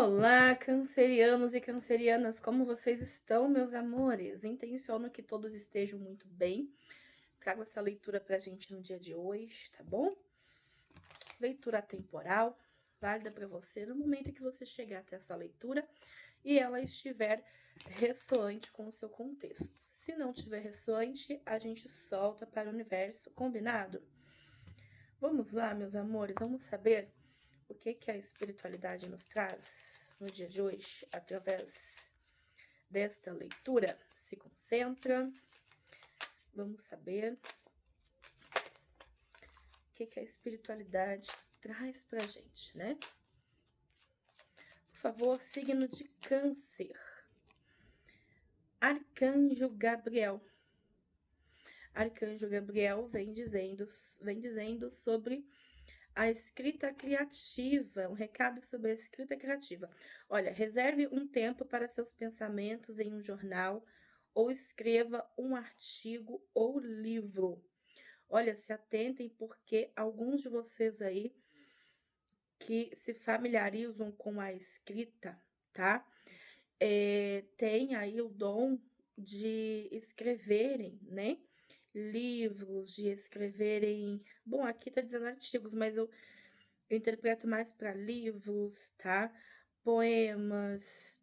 Olá, cancerianos e cancerianas, como vocês estão, meus amores? Intenciono que todos estejam muito bem. Trago essa leitura pra gente no dia de hoje, tá bom? Leitura atemporal, válida para você no momento que você chegar até essa leitura e ela estiver ressoante com o seu contexto. Se não tiver ressoante, a gente solta para o universo, combinado? Vamos lá, meus amores, vamos saber o que a espiritualidade nos traz no dia de hoje, através desta leitura. Se concentra, vamos saber o que a espiritualidade traz pra gente, né? Por favor, signo de Câncer. Arcanjo Gabriel. Arcanjo Gabriel vem dizendo sobre a escrita criativa, um recado sobre a escrita criativa. Olha, reserve um tempo para seus pensamentos em um jornal ou escreva um artigo ou livro. Olha, se atentem porque alguns de vocês aí que se familiarizam com a escrita, tá? Tem aí o dom de escreverem, né? Livros, de escreverem. Bom, aqui tá dizendo artigos, mas eu interpreto mais para livros, tá? Poemas,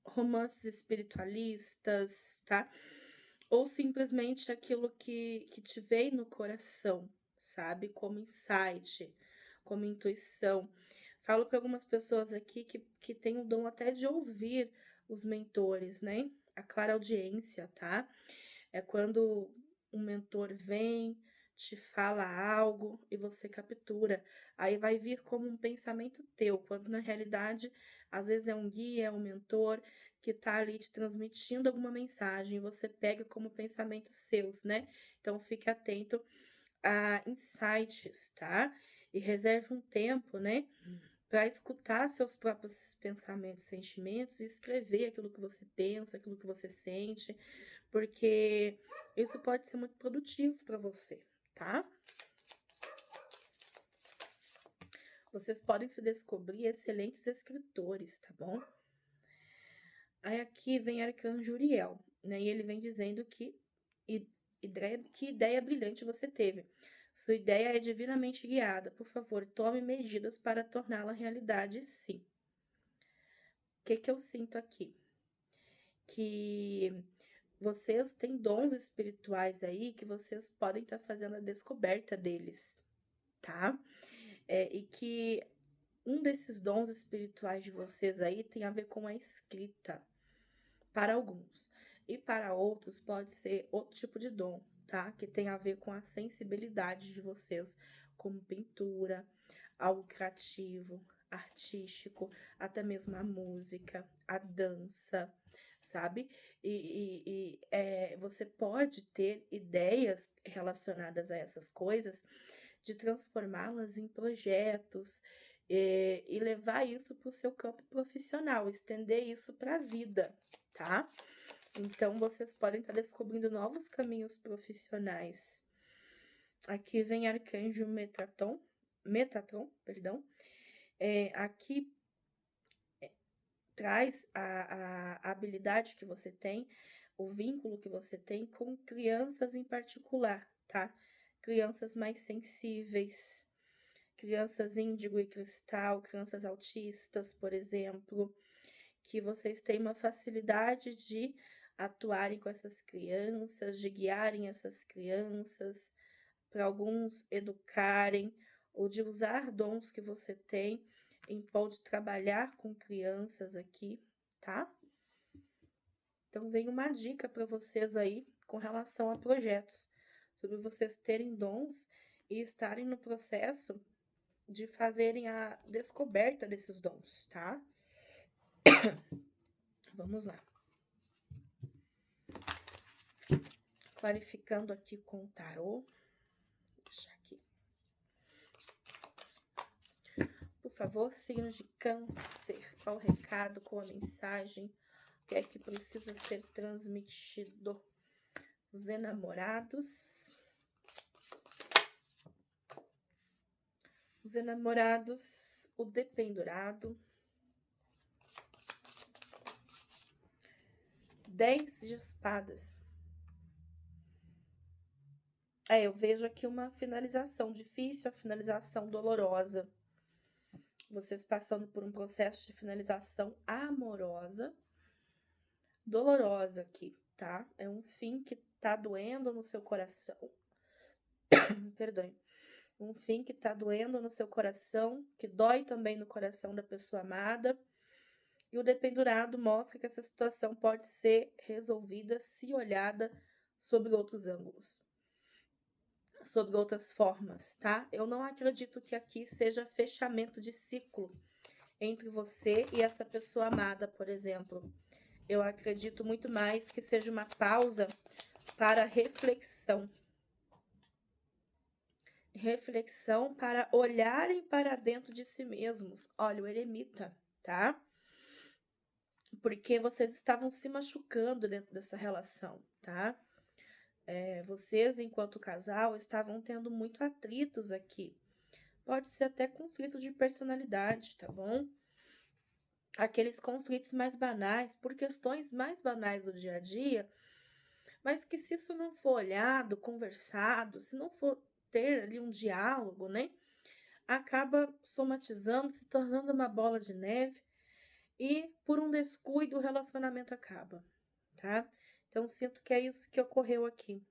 romances espiritualistas, tá? Ou simplesmente aquilo que te veio no coração, sabe? Como insight, como intuição. Falo para algumas pessoas aqui que têm o dom até de ouvir os mentores, né? A clara audiência, tá? É quando um mentor vem, te fala algo e você captura. Aí vai vir como um pensamento teu, quando na realidade, às vezes é um guia, é um mentor que tá ali te transmitindo alguma mensagem, e você pega como pensamentos seus, né? Então fique atento a insights, tá? E reserve um tempo, né? Para escutar seus próprios pensamentos, sentimentos e escrever aquilo que você pensa, aquilo que você sente, porque isso pode ser muito produtivo para você, tá? Vocês podem se descobrir excelentes escritores, tá bom? Aí aqui vem Arcanjo Uriel, né? E ele vem dizendo que ideia brilhante você teve. Sua ideia é divinamente guiada. Por favor, tome medidas para torná-la realidade, sim. O que eu sinto aqui? Que vocês têm dons espirituais aí que vocês podem estar fazendo a descoberta deles, tá? E que um desses dons espirituais de vocês aí tem a ver com a escrita, para alguns. E para outros pode ser outro tipo de dom, tá? Que tem a ver com a sensibilidade de vocês, como pintura, algo criativo, artístico, até mesmo a música, a dança, sabe? Você pode ter ideias relacionadas a essas coisas, de transformá-las em projetos e levar isso para o seu campo profissional, estender isso para a vida, tá? Então, vocês podem estar descobrindo novos caminhos profissionais. Aqui vem Arcanjo Metatron, perdão. Aqui traz a habilidade que você tem, o vínculo que você tem com crianças em particular, tá? Crianças mais sensíveis, crianças índigo e cristal, crianças autistas, por exemplo, que vocês têm uma facilidade de atuarem com essas crianças, de guiarem essas crianças, para alguns educarem, ou de usar dons que você tem em prol de trabalhar com crianças aqui, tá? Então vem uma dica para vocês aí com relação a projetos, sobre vocês terem dons e estarem no processo de fazerem a descoberta desses dons, tá? Vamos lá. Clarificando aqui com o tarô. Vou deixar aqui. Por favor, signo de Câncer. Qual o recado, qual a mensagem? O que é que precisa ser transmitido? Os enamorados. Os enamorados, o dependurado. 10 de espadas. Eu vejo aqui uma finalização difícil, a finalização dolorosa. Vocês passando por um processo de finalização amorosa, dolorosa aqui, tá? É um fim que tá doendo no seu coração. Perdoe. Um fim que tá doendo no seu coração, que dói também no coração da pessoa amada. E o dependurado mostra que essa situação pode ser resolvida se olhada sobre outros ângulos, sobre outras formas, tá? Eu não acredito que aqui seja fechamento de ciclo entre você e essa pessoa amada, por exemplo. Eu acredito muito mais que seja uma pausa para reflexão. Reflexão para olharem para dentro de si mesmos. Olha, o eremita, tá? Porque vocês estavam se machucando dentro dessa relação, tá? Vocês, enquanto casal, estavam tendo muito atritos aqui. Pode ser até conflito de personalidade, tá bom? Aqueles conflitos mais banais, por questões mais banais do dia a dia, mas que se isso não for olhado, conversado, se não for ter ali um diálogo, né? Acaba somatizando, se tornando uma bola de neve e por um descuido o relacionamento acaba, tá? Então sinto que é isso que ocorreu aqui.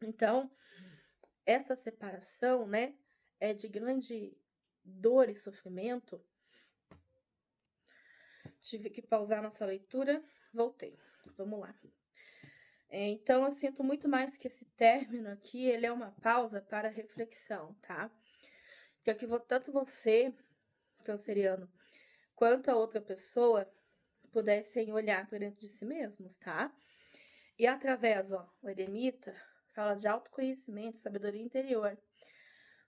Então, essa separação, né, é de grande dor e sofrimento. Tive que pausar nossa leitura, voltei. Vamos lá. Então, eu sinto muito mais que esse término aqui, ele é uma pausa para reflexão, tá? Que aqui tanto você, canceriano, quanto a outra pessoa pudessem olhar para dentro de si mesmos, tá? E através, o eremita fala de autoconhecimento, sabedoria interior,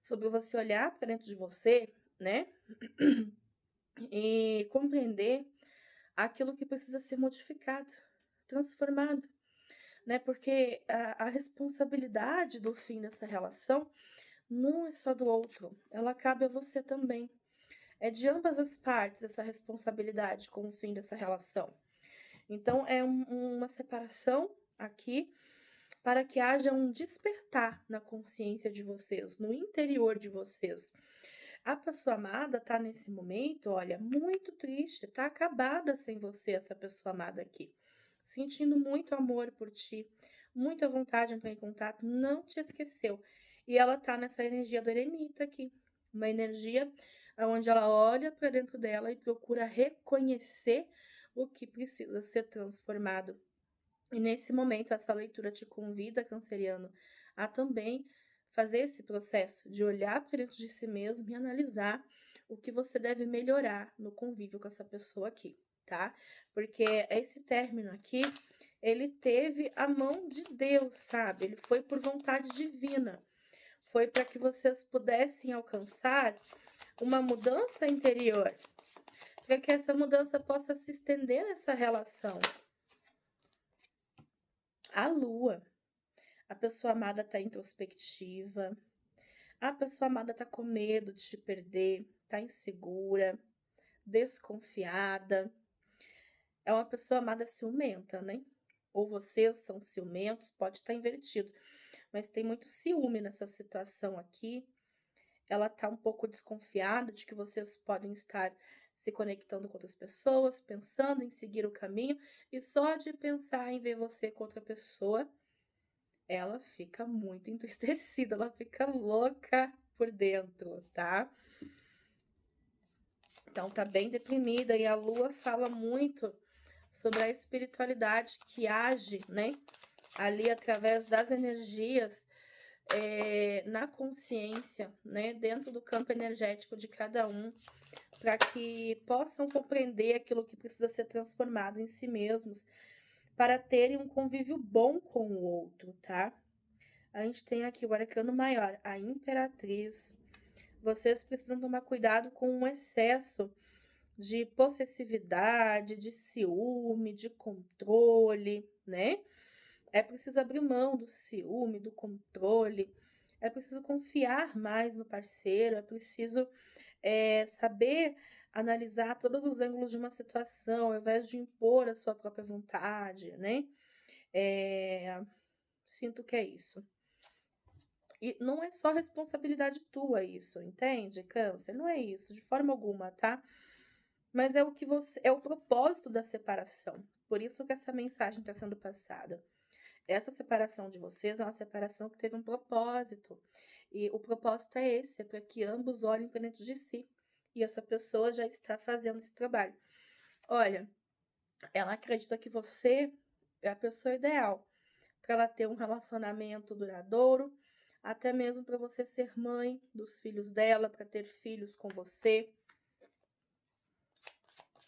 sobre você olhar para dentro de você, né? E compreender aquilo que precisa ser modificado, transformado, né? Porque a responsabilidade do fim dessa relação não é só do outro, ela cabe a você também. É de ambas as partes essa responsabilidade com o fim dessa relação. Então, é uma separação aqui para que haja um despertar na consciência de vocês, no interior de vocês. A pessoa amada está nesse momento, olha, muito triste, está acabada sem você, essa pessoa amada aqui. Sentindo muito amor por ti, muita vontade de entrar em contato, não te esqueceu. E ela está nessa energia do eremita aqui, uma energia onde ela olha para dentro dela e procura reconhecer o que precisa ser transformado. E nesse momento, essa leitura te convida, canceriano, a também fazer esse processo de olhar para dentro de si mesmo e analisar o que você deve melhorar no convívio com essa pessoa aqui, tá? Porque esse término aqui, ele teve a mão de Deus, sabe? Ele foi por vontade divina. Foi para que vocês pudessem alcançar uma mudança interior, para que essa mudança possa se estender nessa relação. A lua. A pessoa amada tá introspectiva. A pessoa amada tá com medo de te perder, tá insegura, desconfiada. É uma pessoa amada ciumenta, né? Ou vocês são ciumentos, pode estar invertido. Mas tem muito ciúme nessa situação aqui. Ela tá um pouco desconfiada de que vocês podem estar se conectando com outras pessoas, pensando em seguir o caminho, e só de pensar em ver você com outra pessoa, ela fica muito entristecida, ela fica louca por dentro, tá? Então tá bem deprimida, e a lua fala muito sobre a espiritualidade que age, né? Ali através das energias na consciência, né? Dentro do campo energético de cada um, para que possam compreender aquilo que precisa ser transformado em si mesmos, para terem um convívio bom com o outro, tá? A gente tem aqui o arcano maior, a imperatriz. Vocês precisam tomar cuidado com o excesso de possessividade, de ciúme, de controle, né? É preciso abrir mão do ciúme, do controle. É preciso confiar mais no parceiro. É preciso saber analisar todos os ângulos de uma situação, ao invés de impor a sua própria vontade, né? Sinto que é isso. E não é só responsabilidade tua isso, entende, Câncer? Não é isso, de forma alguma, tá? Mas é o que você, é o propósito da separação. Por isso que essa mensagem está sendo passada. Essa separação de vocês é uma separação que teve um propósito. E o propósito é esse, é para que ambos olhem para dentro de si. E essa pessoa já está fazendo esse trabalho. Olha, ela acredita que você é a pessoa ideal para ela ter um relacionamento duradouro, até mesmo para você ser mãe dos filhos dela, para ter filhos com você.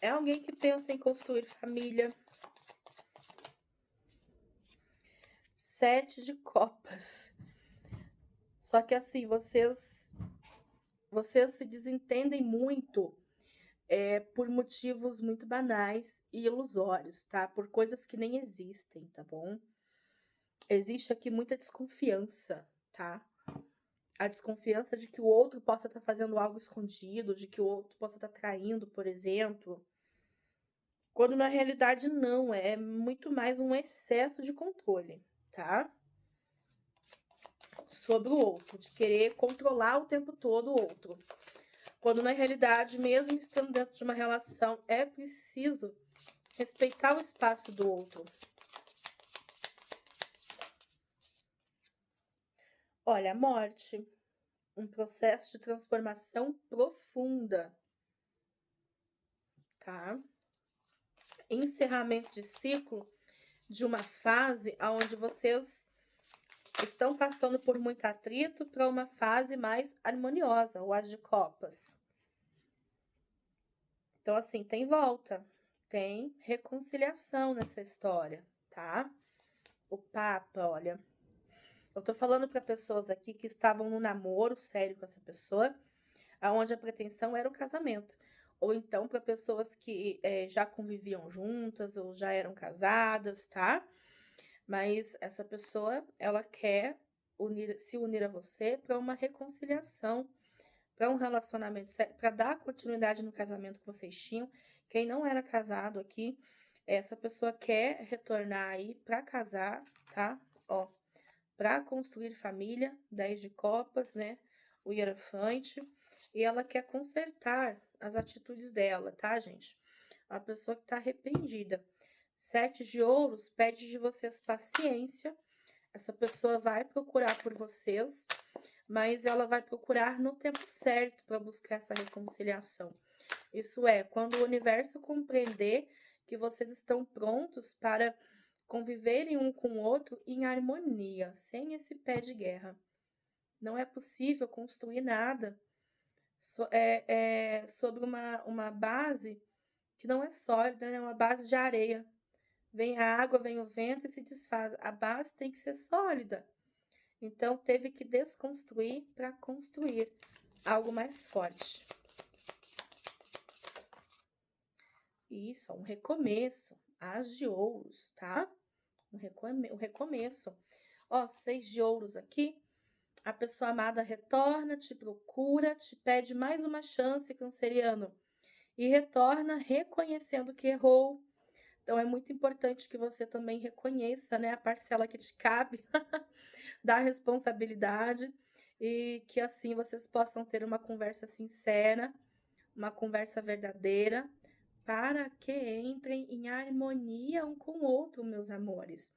É alguém que pensa em construir família. 7 de copas. Só que assim, vocês se desentendem muito por motivos muito banais e ilusórios, tá? Por coisas que nem existem, tá bom? Existe aqui muita desconfiança, tá? A desconfiança de que o outro possa estar fazendo algo escondido, de que o outro possa estar traindo, por exemplo. Quando na realidade não, é muito mais um excesso de controle, tá? Sobre o outro, de querer controlar o tempo todo o outro. Quando na realidade, mesmo estando dentro de uma relação, é preciso respeitar o espaço do outro. Olha, a morte, um processo de transformação profunda, tá? Encerramento de ciclo de uma fase onde vocês estão passando por muito atrito para uma fase mais harmoniosa, o As de Copas. Então, assim, tem volta, tem reconciliação nessa história, tá? O Papa, olha, eu tô falando para pessoas aqui que estavam no namoro sério com essa pessoa, aonde a pretensão era o casamento. Ou então para pessoas que já conviviam juntas ou já eram casadas, tá? Mas essa pessoa, ela quer se unir a você para uma reconciliação, para um relacionamento sério, para dar continuidade no casamento que vocês tinham. Quem não era casado aqui, essa pessoa quer retornar aí para casar, tá? Ó, para construir família, 10 de copas, né? O hierofante. E ela quer consertar as atitudes dela, tá, gente? A pessoa que tá arrependida. 7 de ouros pede de vocês paciência. Essa pessoa vai procurar por vocês, mas ela vai procurar no tempo certo para buscar essa reconciliação. Isso é, quando o universo compreender que vocês estão prontos para conviverem um com o outro em harmonia, sem esse pé de guerra. Não é possível construir nada sobre uma base que não é sólida, é uma base de areia. Vem a água, vem o vento e se desfaz. A base tem que ser sólida. Então, teve que desconstruir para construir algo mais forte. Isso, um recomeço. As de ouros, tá? Um recomeço. Ó, 6 de ouros aqui. A pessoa amada retorna, te procura, te pede mais uma chance, canceriano. E retorna reconhecendo que errou. Então, é muito importante que você também reconheça, né, a parcela que te cabe da responsabilidade e que assim vocês possam ter uma conversa sincera, uma conversa verdadeira, para que entrem em harmonia um com o outro, meus amores.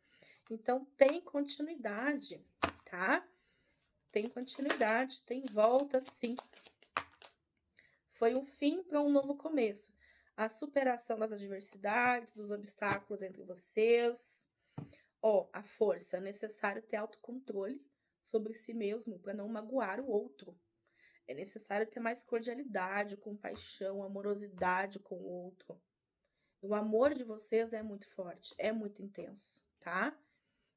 Então, tem continuidade, tá? Tem continuidade, tem volta, sim. Foi um fim para um novo começo. A superação das adversidades, dos obstáculos entre vocês. Ó, a força. É necessário ter autocontrole sobre si mesmo para não magoar o outro. É necessário ter mais cordialidade, compaixão, amorosidade com o outro. O amor de vocês é muito forte, é muito intenso, tá?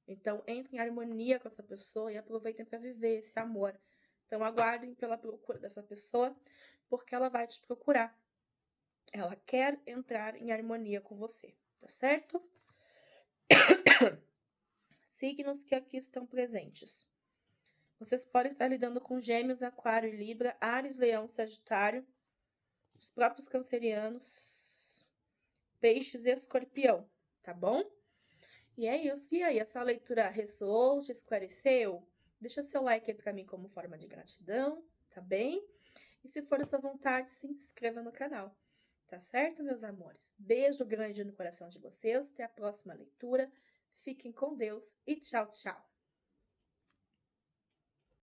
Então, entrem em harmonia com essa pessoa e aproveitem para viver esse amor. Então, aguardem pela procura dessa pessoa, porque ela vai te procurar. Ela quer entrar em harmonia com você, tá certo? Signos que aqui estão presentes. Vocês podem estar lidando com Gêmeos, Aquário e Libra, Áries, Leão, Sagitário. os próprios cancerianos, peixes e escorpião, tá bom? E é isso. E aí, essa leitura ressoou, te esclareceu? Deixa seu like aí pra mim como forma de gratidão, tá bem? E se for a sua vontade, se inscreva no canal. Tá certo, meus amores? Beijo grande no coração de vocês. Até a próxima leitura. Fiquem com Deus e tchau, tchau.